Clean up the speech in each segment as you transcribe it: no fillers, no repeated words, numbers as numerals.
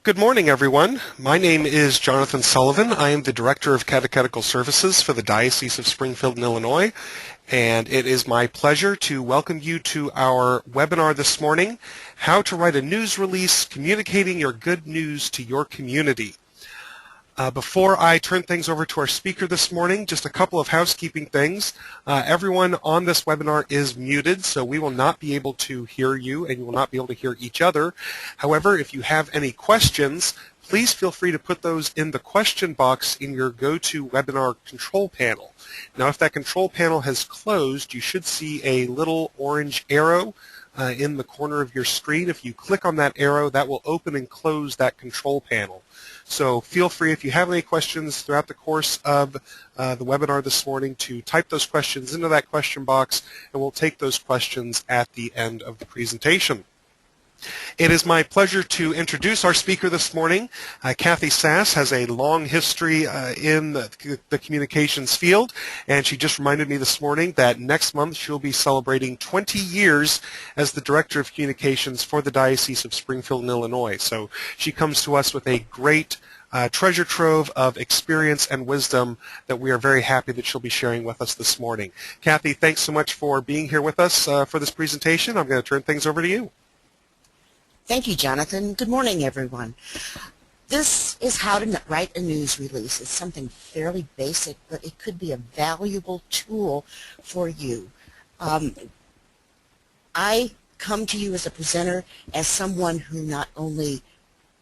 Good morning, everyone. My name is Jonathan Sullivan. I am the Director of Catechetical Services for the Diocese of Springfield in Illinois, and it is my pleasure to welcome you to our webinar this morning, How to Write a News Release Communicating Your Good News to Your Community. Before I turn things over to our speaker this morning, just a couple of housekeeping things. Everyone on this webinar is muted, so we will not be able to hear you and you will not be able to hear each other. However, if you have any questions, please feel free to put those in the question box in your GoToWebinar control panel. Now, if that control panel has closed, you should see a little orange arrow in the corner of your screen. If you click on that arrow, that will open and close that control panel. So feel free, if you have any questions throughout the course of the webinar this morning, to type those questions into that question box, and we'll take those questions at the end of the presentation. It is my pleasure to introduce our speaker this morning. Kathie Sass has a long history in the communications field, and she just reminded me this morning that next month she'll be celebrating 20 years as the Director of Communications for the Diocese of Springfield in Illinois. So she comes to us with a great treasure trove of experience and wisdom that we are very happy that she'll be sharing with us this morning. Kathie, thanks so much for being here with us for this presentation. I'm going to turn things over to you. Thank you, Jonathan. Good morning, everyone. This is how to write a news release. It's something fairly basic, but it could be a valuable tool for you. I come to you as a presenter as someone who not only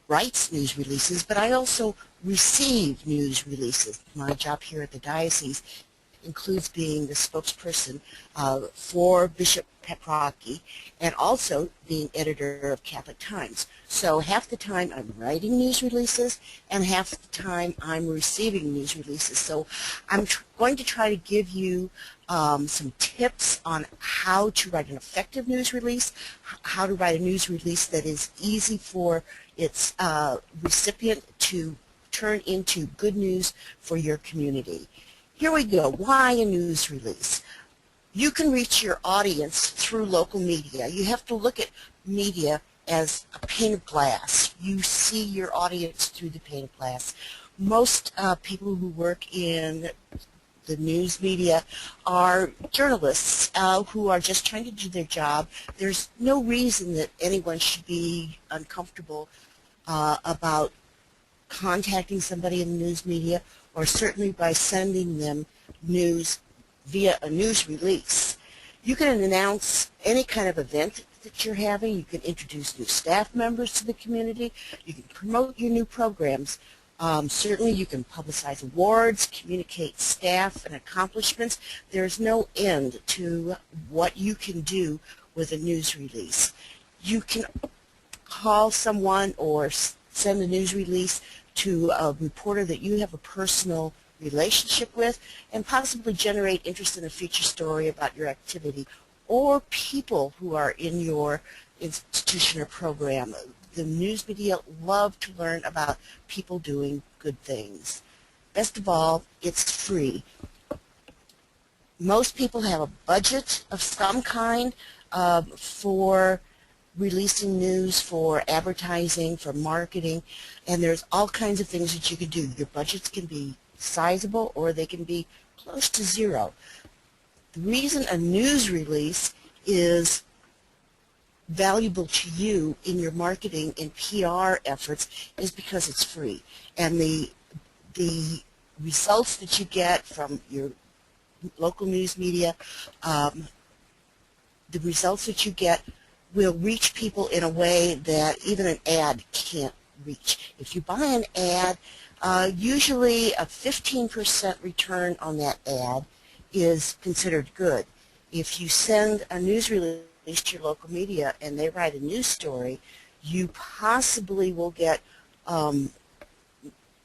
writes news releases, but I also receive news releases. My job here at the diocese includes being the spokesperson for Bishop Petrocki and also being editor of Catholic Times. So half the time I'm writing news releases and half the time I'm receiving news releases. So I'm going to try to give you some tips on how to write an effective news release, how to write a news release that is easy for its recipient to turn into good news for your community. Here we go. Why a news release? You can reach your audience through local media. You have to look at media as a pane of glass. You see your audience through the pane of glass. Most people who work in the news media are journalists who are just trying to do their job. There's no reason that anyone should be uncomfortable about contacting somebody in the news media, or certainly by sending them news via a news release. You can announce any kind of event that you're having. You can introduce new staff members to the community. You can promote your new programs. Certainly you can publicize awards, communicate staff and accomplishments. There's no end to what you can do with a news release. You can call someone or send a news release to a reporter that you have a personal relationship with and possibly generate interest in a feature story about your activity or people who are in your institution or program. The news media love to learn about people doing good things. Best of all, it's free. Most people have a budget of some kind for releasing news, for advertising, for marketing, and there's all kinds of things that you can do. Your budgets can be sizable or they can be close to zero. The reason a news release is valuable to you in your marketing and PR efforts is because it's free, and the results that you get from your local news media, the results that you get will reach people in a way that even an ad can't reach. If you buy an ad, usually a 15% return on that ad is considered good. If you send a news release to your local media and they write a news story, you possibly will get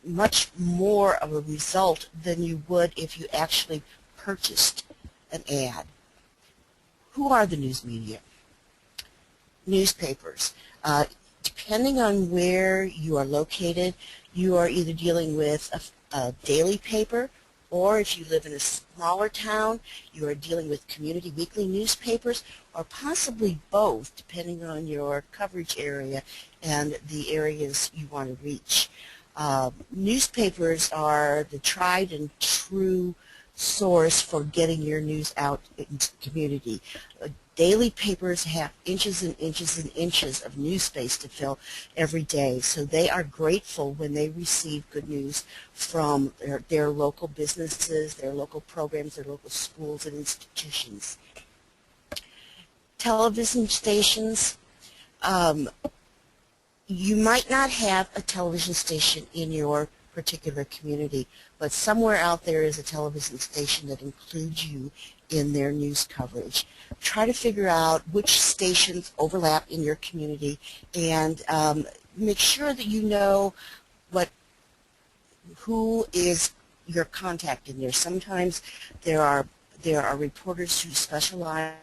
much more of a result than you would if you actually purchased an ad. Who are the news media? Newspapers. Depending on where you are located, you are either dealing with a daily paper Or if you live in a smaller town, you are dealing with community weekly newspapers, or possibly both, depending on your coverage area and the areas you want to reach. Newspapers are the tried and true source for getting your news out into the community. Daily papers have inches and inches and inches of news space to fill every day, so they are grateful when they receive good news from their local businesses, their local programs, their local schools and institutions. Television stations, you might not have a television station in your particular community, but somewhere out there is a television station that includes you in their news coverage. Try to figure out which stations overlap in your community, and make sure that you know who is your contact in there. Sometimes there are reporters who specialize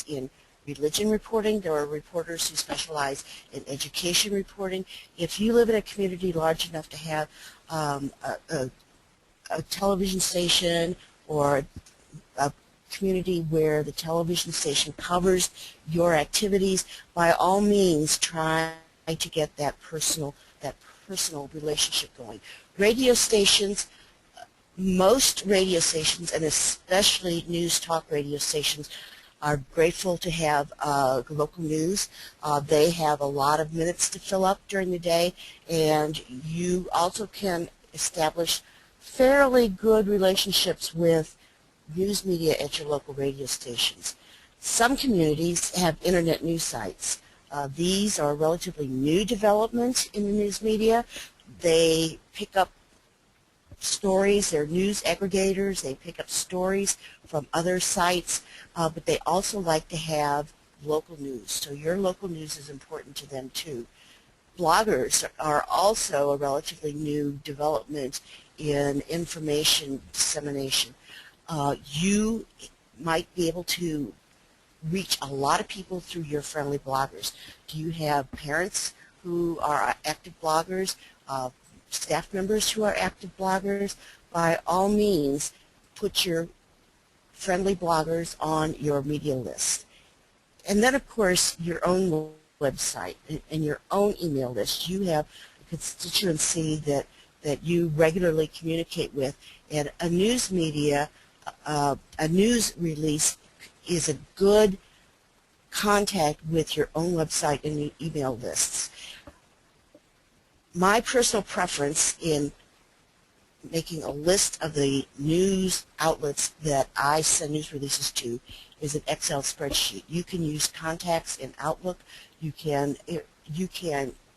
in religion reporting. There are reporters who specialize in education reporting. If you live in a community large enough to have a television station, or a community where the television station covers your activities, by all means try to get that personal relationship going. Radio stations, most radio stations, and especially news talk radio stations, are grateful to have local news. They have a lot of minutes to fill up during the day, and you also can establish fairly good relationships with news media at your local radio stations. Some communities have internet news sites. These are relatively new development in the news media. They pick up stories, they're news aggregators, they pick up stories from other sites, but they also like to have local news. So your local news is important to them too. Bloggers are also a relatively new development in information dissemination. You might be able to reach a lot of people through your friendly bloggers. Do you have parents who are active bloggers, staff members who are active bloggers? By all means, put your friendly bloggers on your media list. And then, of course, your own website and your own email list. You have a constituency that you regularly communicate with, and a news media, a news release is a good contact with your own website and your email lists. My personal preference in making a list of the news outlets that I send news releases to is an Excel spreadsheet. You can use contacts in Outlook. You can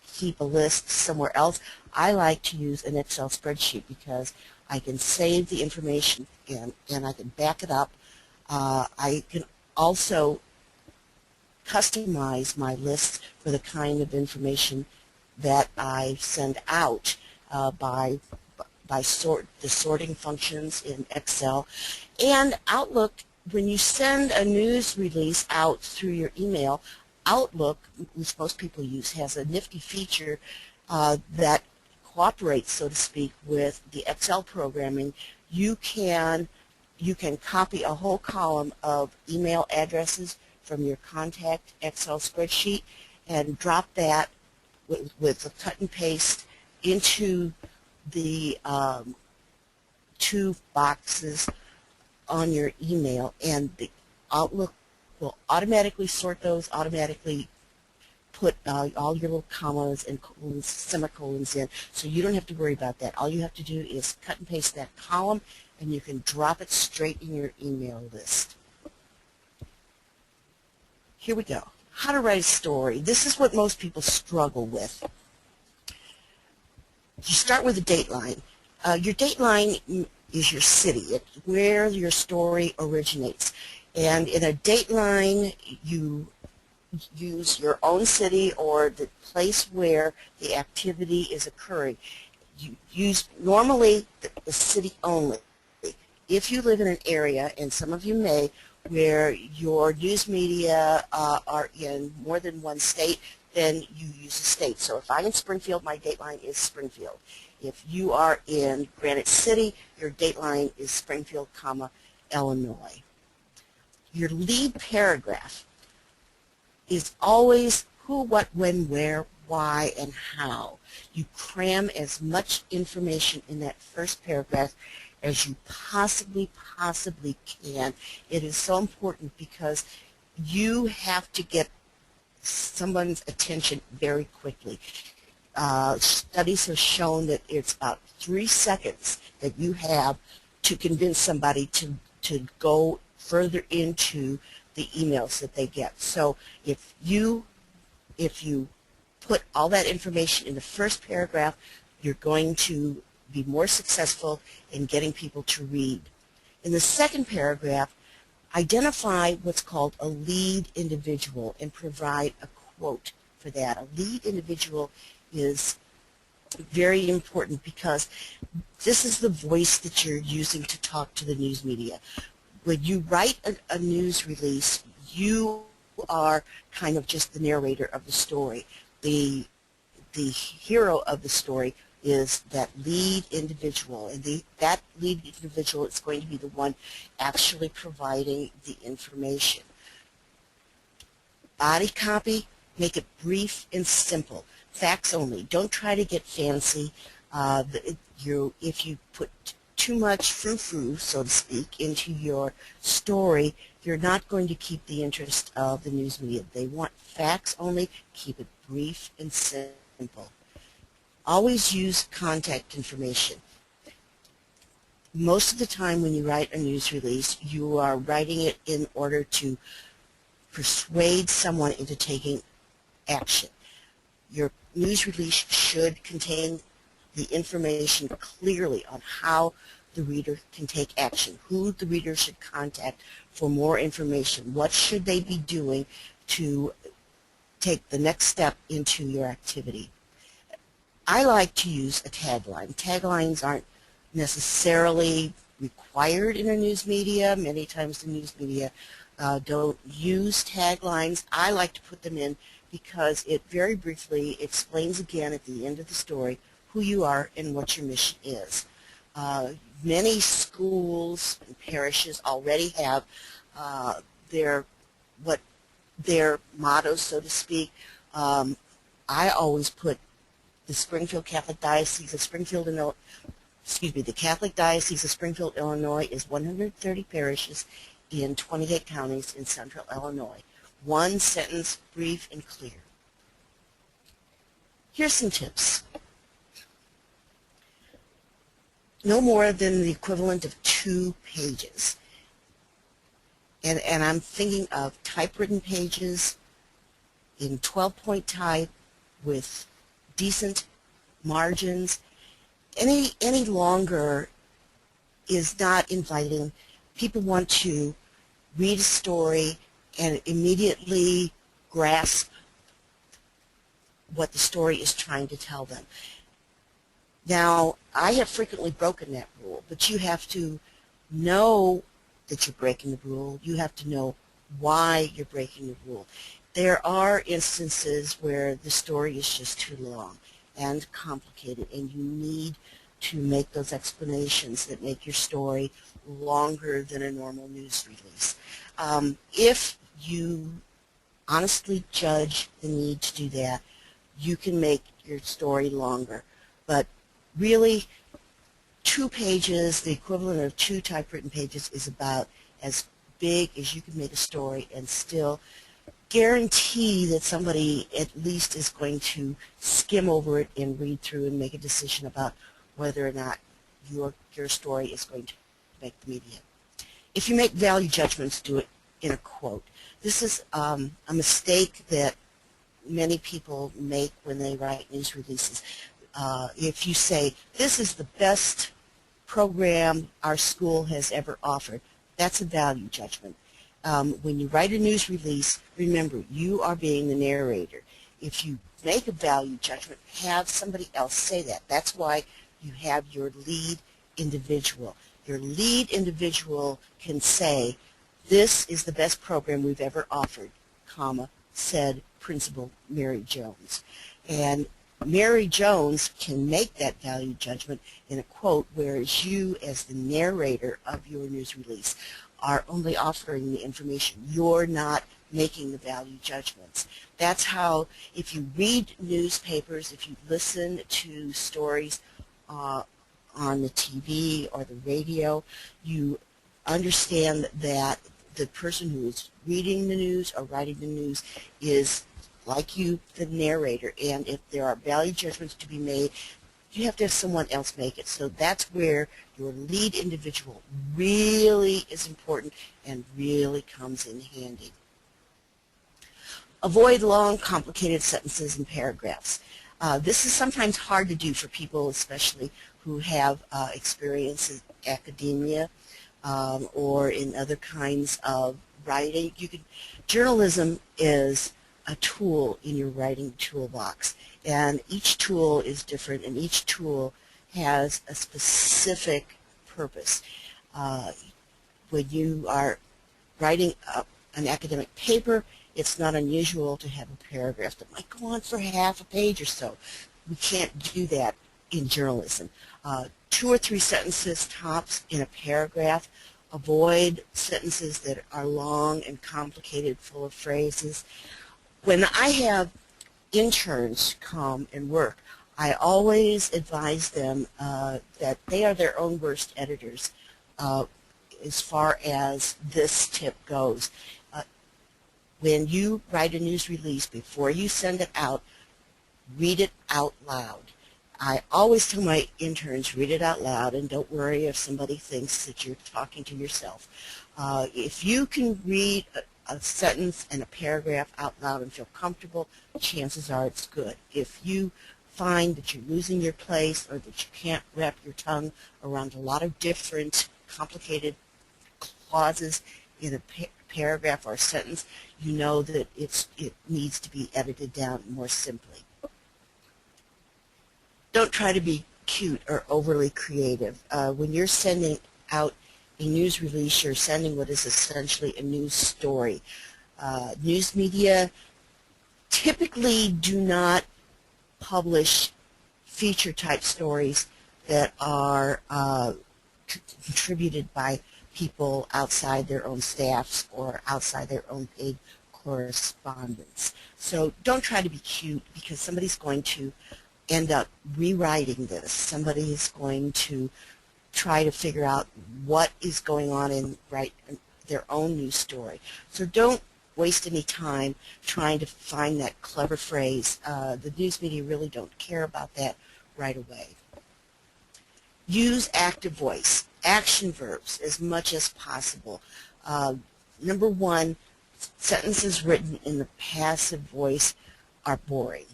keep a list somewhere else. I like to use an Excel spreadsheet because I can save the information and I can back it up. I can also customize my lists for the kind of information that I send out by the sorting functions in Excel. And Outlook, when you send a news release out through your email, Outlook, which most people use, has a nifty feature that cooperates, so to speak, with the Excel programming. You can copy a whole column of email addresses from your contact Excel spreadsheet and drop that with a cut and paste into the two boxes on your email, and the Outlook will automatically sort those, automatically put all your little commas and semicolons in, so you don't have to worry about that. All you have to do is cut and paste that column, and you can drop it straight in your email list. Here we go. How to write a story. This is what most people struggle with. You start with a dateline. Your dateline is your city. It's where your story originates. And in a dateline, you use your own city or the place where the activity is occurring. You use normally the city only. If you live in an area, and some of you may, where your news media are in more than one state, then you use a state. So if I'm in Springfield, my dateline is Springfield. If you are in Granite City, your dateline is Springfield, Illinois. Your lead paragraph is always who, what, when, where, why, and how. You cram as much information in that first paragraph as you possibly can. It is so important because you have to get someone's attention very quickly. Studies have shown that it's about 3 seconds that you have to convince somebody to go further into the emails that they get. So if you put all that information in the first paragraph, you're going to be more successful in getting people to read. In the second paragraph, identify what's called a lead individual and provide a quote for that. A lead individual is very important because this is the voice that you're using to talk to the news media. When you write a news release, you are kind of just the narrator of the story. The hero of the story is that lead individual, and that lead individual is going to be the one actually providing the information. Body copy, make it brief and simple. Facts only. Don't try to get fancy. If you put too much frou-frou, so to speak, into your story, you're not going to keep the interest of the news media. They want facts only. Keep it brief and simple. Always use contact information. Most of the time when you write a news release, you are writing it in order to persuade someone into taking action. Your news release should contain the information clearly on how the reader can take action, who the reader should contact for more information, what should they be doing to take the next step into your activity. I like to use a tagline. Taglines aren't necessarily required in a news media. Many times the news media don't use taglines. I like to put them in because it very briefly explains again at the end of the story who you are and what your mission is. Many schools and parishes already have their mottos, so to speak. I always put the Springfield Catholic Diocese of Springfield, the Catholic Diocese of Springfield, Illinois is 130 parishes in 28 counties in central Illinois. One sentence, brief and clear. Here's some tips. No more than the equivalent of 2 pages. And I'm thinking of typewritten pages in 12-point type with decent margins. Any longer is not inviting. People want to read a story and immediately grasp what the story is trying to tell them. Now, I have frequently broken that rule, but you have to know that you're breaking the rule. You have to know why you're breaking the rule. There are instances where the story is just too long and complicated, and you need to make those explanations that make your story longer than a normal news release. If you honestly judge the need to do that, you can make your story longer. But really, 2 pages, the equivalent of 2 typewritten pages, is about as big as you can make a story and still guarantee that somebody at least is going to skim over it and read through and make a decision about whether or not your story is going to make the media. If you make value judgments, do it in a quote. This is a mistake that many people make when they write news releases. If you say, this is the best program our school has ever offered, that's a value judgment. When you write a news release, remember, you are being the narrator. If you make a value judgment, have somebody else say that. That's why you have your lead individual. Your lead individual can say, this is the best program we've ever offered, comma, said Principal Mary Jones. And Mary Jones can make that value judgment in a quote, whereas you, as the narrator of your news release, are only offering the information. You're not making the value judgments. That's how, if you read newspapers, if you listen to stories on the TV or the radio, you understand that the person who is reading the news or writing the news is, like you, the narrator, and if there are value judgments to be made, you have to have someone else make it. So that's where your lead individual really is important and really comes in handy. Avoid long, complicated sentences and paragraphs. This is sometimes hard to do for people, especially who have experience in academia or in other kinds of writing. Journalism is a tool in your writing toolbox, and each tool is different, and each tool has a specific purpose. When you are writing an academic paper, it's not unusual to have a paragraph that might go on for half a page or so. We can't do that in journalism. 2 or 3 sentences tops in a paragraph. Avoid sentences that are long and complicated, full of phrases. When I have interns come and work, I always advise them that they are their own worst editors as far as this tip goes. When you write a news release, before you send it out, read it out loud. I always tell my interns, read it out loud, and don't worry if somebody thinks that you're talking to yourself. If you can read a sentence and a paragraph out loud and feel comfortable, chances are it's good. If you find that you're losing your place or that you can't wrap your tongue around a lot of different complicated clauses in a paragraph or a sentence, you know that it needs to be edited down more simply. Don't try to be cute or overly creative. When you're sending out a news release, you're sending what is essentially a news story. News media typically do not publish feature-type stories that are contributed by people outside their own staffs or outside their own paid correspondence. So don't try to be cute, because somebody's going to end up rewriting this. Somebody is going to try to figure out what is going on and write their own news story. So don't waste any time trying to find that clever phrase. The news media really don't care about that right away. Use active voice, action verbs as much as possible. Number 1, sentences written in the passive voice are boring.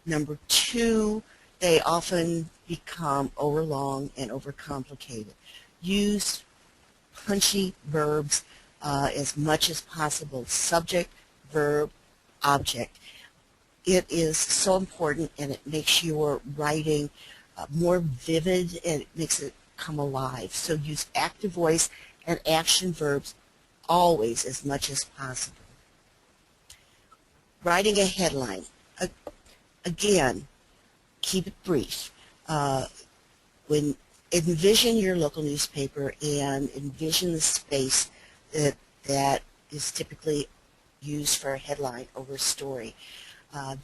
Number 2, they often become overlong and overcomplicated. Use punchy verbs as much as possible. Subject, verb, object. It is so important, and it makes your writing more vivid, and it makes it come alive. So use active voice and action verbs always as much as possible. Writing a headline. Again, keep it brief. When envision your local newspaper and envision the space that is typically used for a headline over a story.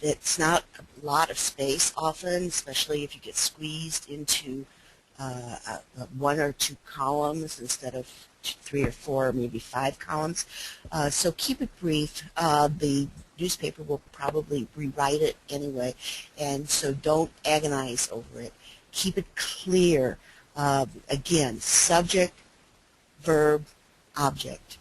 That's not a lot of space often, especially if you get squeezed into 1 or 2 columns instead of 3 or 4 or maybe 5 columns. So keep it brief. The newspaper will probably rewrite it anyway, and so don't agonize over it. Keep it clear. Again, subject, verb, object.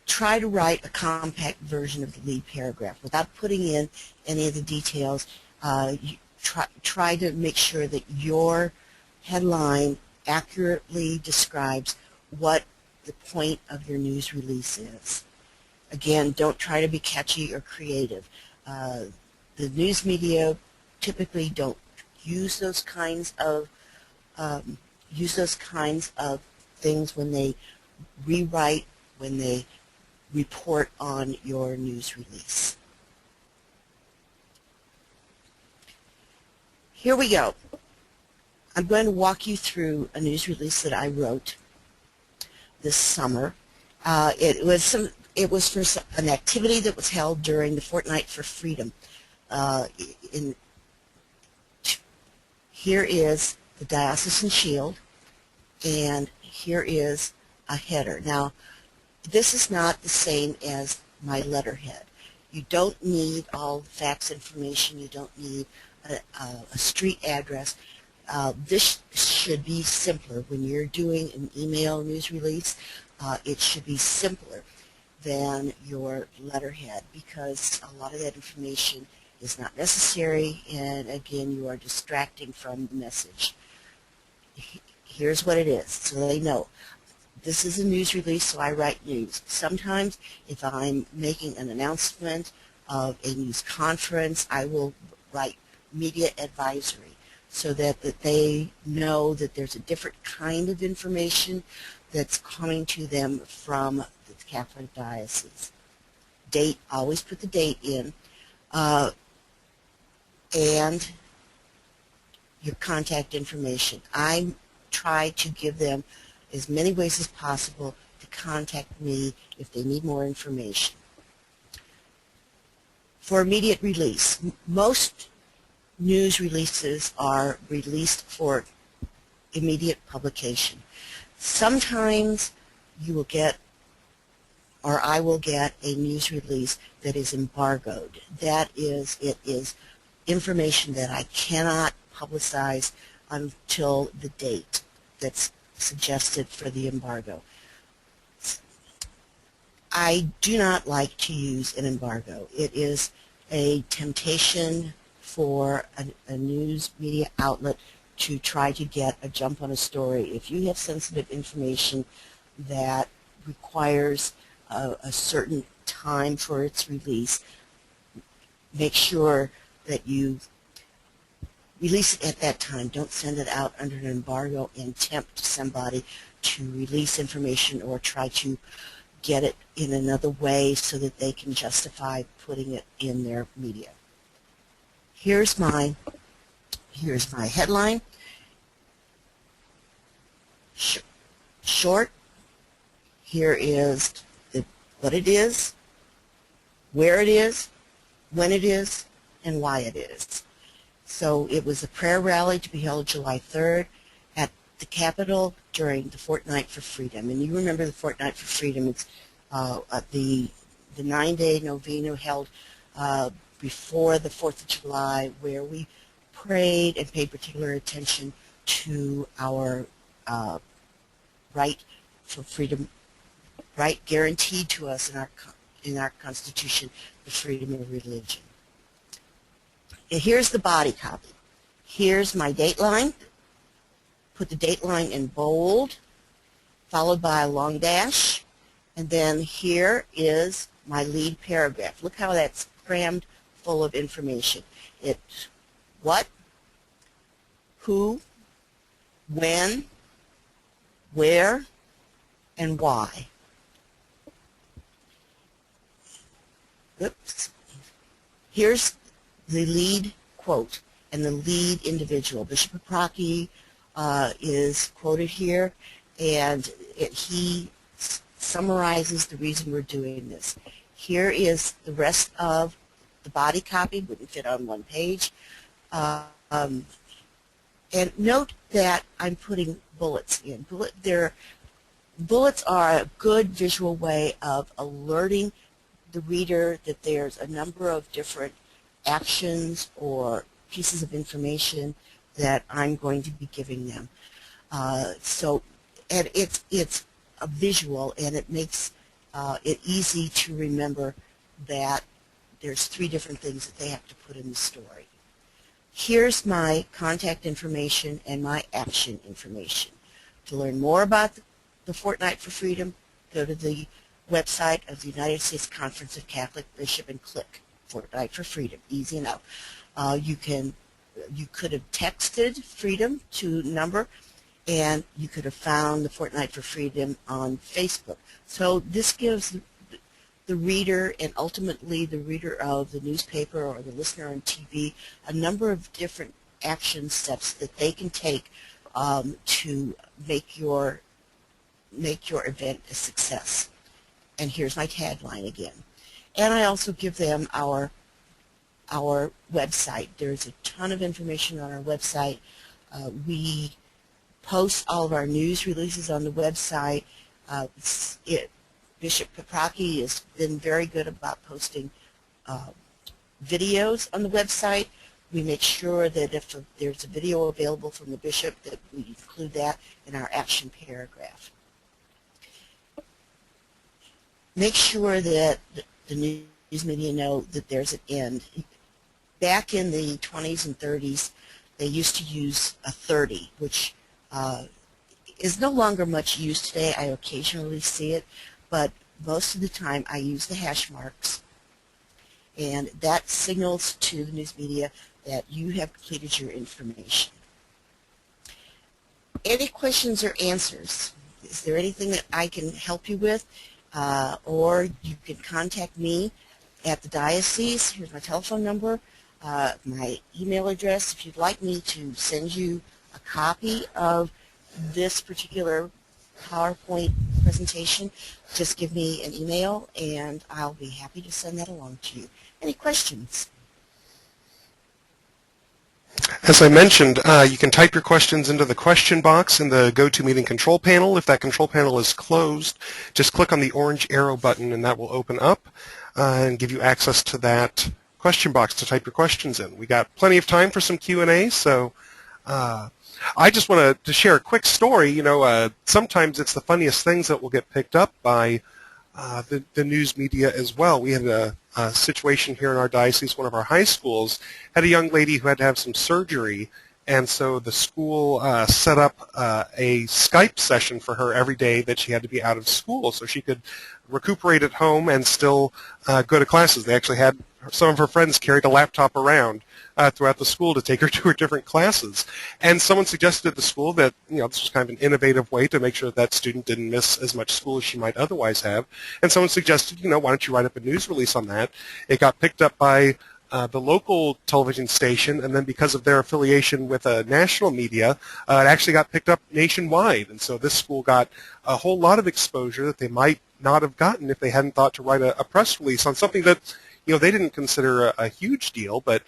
Try to write a compact version of the lead paragraph without putting in any of the details. Try to make sure that your headline accurately describes what the point of your news release is. Again, don't try to be catchy or creative. The news media typically don't use those kinds of things when they rewrite, when they report on your news release. Here we go. I'm going to walk you through a news release that I wrote this summer. It was for an activity that was held during the Fortnight for Freedom. Here is the diocesan shield, and here is a header. Now, this is not the same as my letterhead. You don't need all the fax information. You don't need a street address. This should be simpler. When you're doing an email news release, it should be simpler than your letterhead, because a lot of that information is not necessary, and again, you are distracting from the message. Here's what it is, so they know. This is a news release, so I write news. Sometimes, if I'm making an announcement of a news conference, I will write media advisory, so that they know that there's a different kind of information that's coming to them from the Catholic Diocese. Date, always put the date in, and your contact information. I try to give them as many ways as possible to contact me if they need more information. For immediate release, most news releases are released for immediate publication. Sometimes you will get, or I will get, a news release that is embargoed. That is, it is information that I cannot publicize until the date that's suggested for the embargo. I do not like to use an embargo. It is a temptation for a news media outlet to try to get a jump on a story. If you have sensitive information that requires a certain time for its release, make sure that you release it at that time. Don't send it out under an embargo and tempt somebody to release information or try to get it in another way so that they can justify putting it in their media. Here's my headline. Short. Here is what it is, where it is, when it is, and why it is. So it was a prayer rally to be held July 3rd at the Capitol during the Fortnight for Freedom. And you remember the Fortnight for Freedom. It's the 9-day novena held before the 4th of July, where we prayed and paid particular attention to our right for freedom, right guaranteed to us in our Constitution, the freedom of religion. Here's the body copy. Here's my dateline. Put the dateline in bold, followed by a long dash, and then here is my lead paragraph. Look how that's crammed full of information. It's what, who, when, where, and why. Oops. Here's the lead quote and the lead individual. Bishop Paprocki is quoted here, and he summarizes the reason we're doing this. Here is the rest of the body copy. Wouldn't fit on one page. And note that I'm putting bullets in. Bullets are a good visual way of alerting the reader that there's a number of different actions or pieces of information that I'm going to be giving them. And it's a visual, and it makes it easy to remember that there's 3 different things that they have to put in the story. Here's my contact information and my action information. To learn more about the Fortnight for Freedom, go to the website of the United States Conference of Catholic Bishops and click Fortnight for Freedom. Easy enough. You could have texted Freedom to number, and you could have found the Fortnight for Freedom on Facebook. So this gives the reader, and ultimately the reader of the newspaper or the listener on TV, a number of different action steps that they can take to make your event a success. And here's my tagline again. And I also give them our website. There's a ton of information on our website. We post all of our news releases on the website. Bishop Paprocki has been very good about posting videos on the website. We make sure that if there's a video available from the bishop, that we include that in our action paragraph. Make sure that the news media know that there's an end. Back in the 20s and 30s, they used to use a 30, which is no longer much used today. I occasionally see it, but most of the time I use the hash marks, and that signals to the news media that you have completed your information. Any questions or answers? Is there anything that I can help you with? Or you can contact me at the diocese. Here's my telephone number, my email address. If you'd like me to send you a copy of this particular PowerPoint presentation, just give me an email and I'll be happy to send that along to you. Any questions? As I mentioned, you can type your questions into the question box in the GoToMeeting control panel. If that control panel is closed, just click on the orange arrow button and that will open up and give you access to that question box to type your questions in. We got plenty of time for some Q&A, so I just want to share a quick story. You know, sometimes it's the funniest things that will get picked up by the news media as well. We had a situation here in our diocese. One of our high schools had a young lady who had to have some surgery, and so the school set up a Skype session for her every day that she had to be out of school so she could recuperate at home and still go to classes. They actually had some of her friends carried a laptop around throughout the school to take her to her different classes. And someone suggested at the school that, you know, this was kind of an innovative way to make sure that student didn't miss as much school as she might otherwise have. And someone suggested, you know, why don't you write up a news release on that? It got picked up by the local television station, and then because of their affiliation with national media, it actually got picked up nationwide. And so this school got a whole lot of exposure that they might not have gotten if they hadn't thought to write a press release on something that, you know, they didn't consider a huge deal, but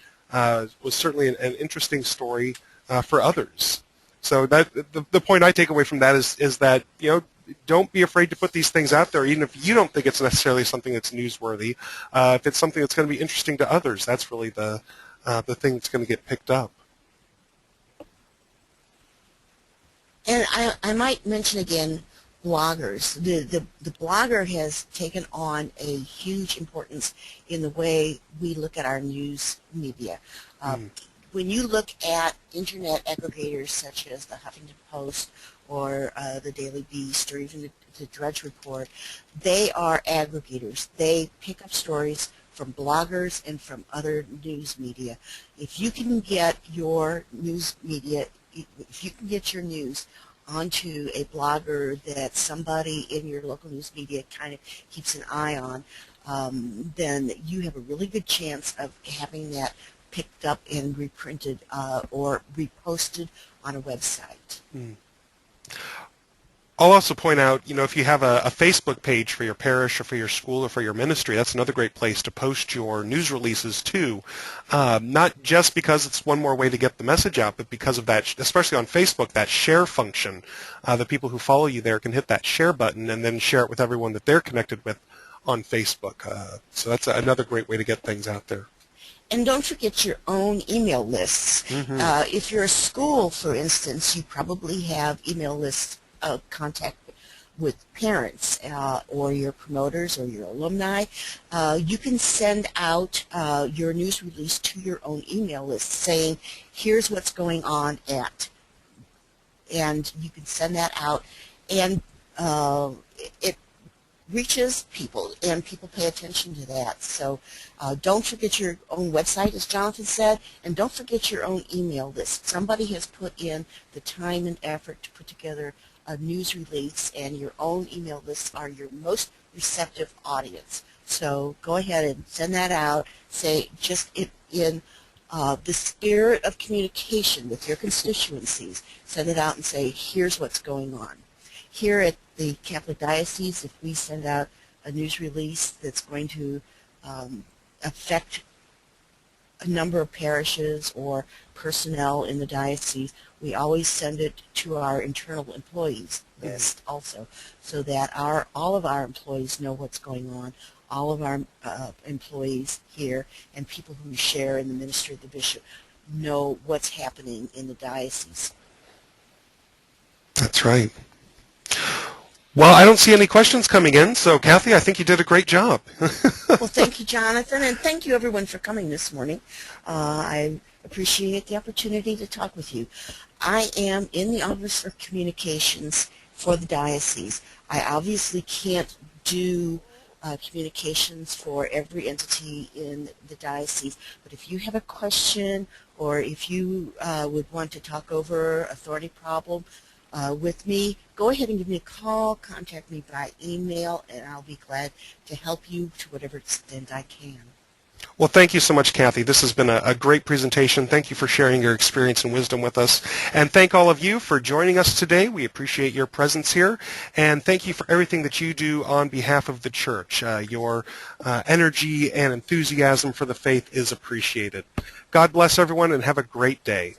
was certainly an interesting story for others. So that the point I take away from that is that, you know, don't be afraid to put these things out there, even if you don't think it's necessarily something that's newsworthy. If it's something that's going to be interesting to others, that's really the thing that's going to get picked up. And I might mention again bloggers. The blogger has taken on a huge importance in the way we look at our news media. When you look at internet aggregators such as the Huffington Post or the Daily Beast or even the Drudge Report, they are aggregators. They pick up stories from bloggers and from other news media. If you can get your news media, if you can get your news onto a blogger that somebody in your local news media kind of keeps an eye on, then you have a really good chance of having that picked up and reprinted or reposted on a website. I'll also point out, you know, if you have a Facebook page for your parish or for your school or for your ministry, that's another great place to post your news releases too. Not just because it's one more way to get the message out, but because of that, especially on Facebook, that share function. The people who follow you there can hit that share button and then share it with everyone that they're connected with on Facebook. So that's another great way to get things out there. And don't forget your own email lists. If you're a school, for instance, you probably have email lists of contact with parents or your promoters or your alumni. You can send out your news release to your own email list saying, here's what's going on at. And you can send that out, and it reaches people, and people pay attention to that. So don't forget your own website, as Jonathan said, and don't forget your own email list. Somebody has put in the time and effort to put together a news release, and your own email lists are your most receptive audience. So go ahead and send that out. Say just in the spirit of communication with your constituencies. Send it out and say, here's what's going on. Here at the Catholic Diocese, if we send out a news release that's going to affect a number of parishes or personnel in the diocese, we always send it to our internal employees list also, so that all of our employees know what's going on. All of our employees here and people who share in the ministry of the bishop know what's happening in the diocese. That's right. Well, I don't see any questions coming in, so Kathy, I think you did a great job. Well, thank you, Jonathan, and thank you, everyone, for coming this morning. I appreciate the opportunity to talk with you. I am in the Office of Communications for the diocese. I obviously can't do communications for every entity in the diocese, but if you have a question or if you would want to talk over a thorny problem with me, go ahead and give me a call, contact me by email, and I'll be glad to help you to whatever extent I can. Well, thank you so much, Kathy. This has been a great presentation. Thank you for sharing your experience and wisdom with us. And thank all of you for joining us today. We appreciate your presence here. And thank you for everything that you do on behalf of the church. Your energy and enthusiasm for the faith is appreciated. God bless everyone and have a great day.